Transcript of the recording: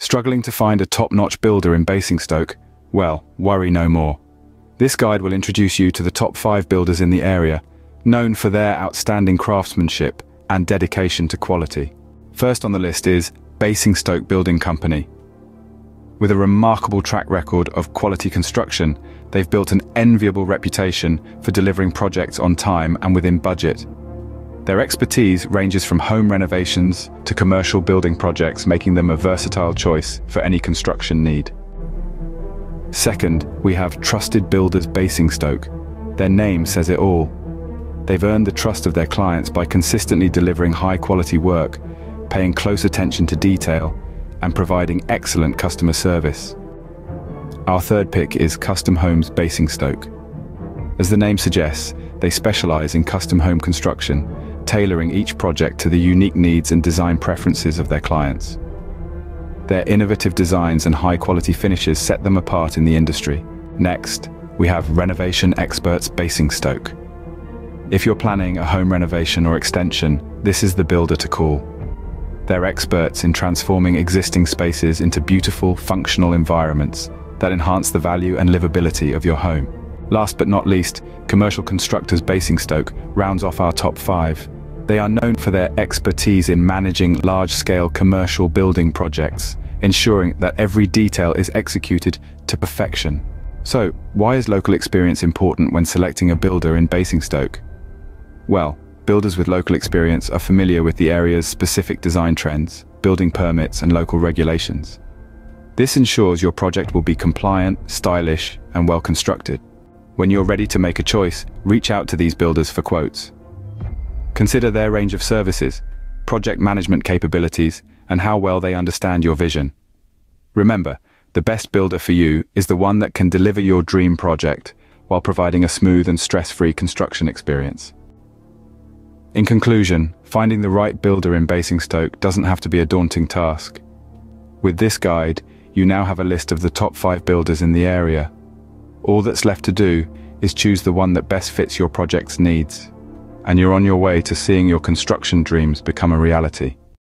Struggling to find a top-notch builder in Basingstoke? Well, worry no more. This guide will introduce you to the top 5 builders in the area, known for their outstanding craftsmanship and dedication to quality. First on the list is Basingstoke Building Company. With a remarkable track record of quality construction, they've built an enviable reputation for delivering projects on time and within budget. Their expertise ranges from home renovations to commercial building projects, making them a versatile choice for any construction need. Second, we have Trusted Builders Basingstoke. Their name says it all. They've earned the trust of their clients by consistently delivering high-quality work, paying close attention to detail, and providing excellent customer service. Our third pick is Custom Homes Basingstoke. As the name suggests, they specialize in custom home construction, tailoring each project to the unique needs and design preferences of their clients. Their innovative designs and high-quality finishes set them apart in the industry. Next, we have Renovation Experts Basingstoke. If you're planning a home renovation or extension, this is the builder to call. They're experts in transforming existing spaces into beautiful, functional environments that enhance the value and livability of your home. Last but not least, Commercial Constructors Basingstoke rounds off our top 5. They are known for their expertise in managing large-scale commercial building projects, ensuring that every detail is executed to perfection. So, why is local experience important when selecting a builder in Basingstoke? Well, builders with local experience are familiar with the area's specific design trends, building permits, and local regulations. This ensures your project will be compliant, stylish, and well constructed. When you're ready to make a choice, reach out to these builders for quotes. Consider their range of services, project management capabilities, and how well they understand your vision. Remember, the best builder for you is the one that can deliver your dream project while providing a smooth and stress-free construction experience. In conclusion, finding the right builder in Basingstoke doesn't have to be a daunting task. With this guide, you now have a list of the top 5 builders in the area. All that's left to do is choose the one that best fits your project's needs, and you're on your way to seeing your construction dreams become a reality.